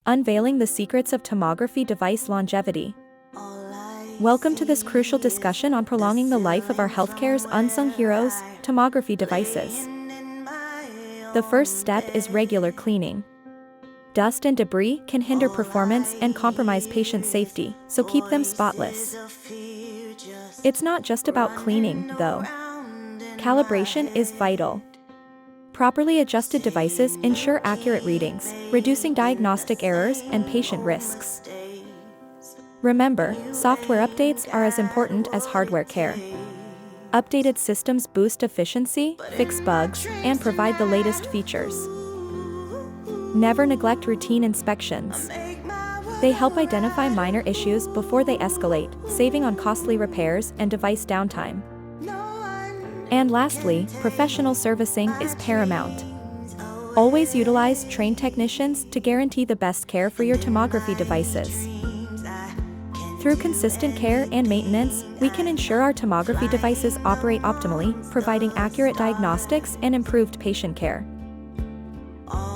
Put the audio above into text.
Unveiling the secrets of tomography device longevity. Welcome to this crucial discussion on prolonging the life of our healthcare's unsung heroes, tomography devices. The first step is regular cleaning. Dust and debris can hinder performance and compromise patient safety, so keep them spotless. It's not just about cleaning, though. Calibration is vital. Properly adjusted devices ensure accurate readings, reducing diagnostic errors and patient risks. Remember, software updates are as important as hardware care. Updated systems boost efficiency, fix bugs, and provide the latest features. Never neglect routine inspections. They help identify minor issues before they escalate, saving on costly repairs and device downtime. And lastly, professional servicing is paramount. Always utilize trained technicians to guarantee the best care for your tomography devices. Through consistent care and maintenance, we can ensure our tomography devices operate optimally, providing accurate diagnostics and improved patient care.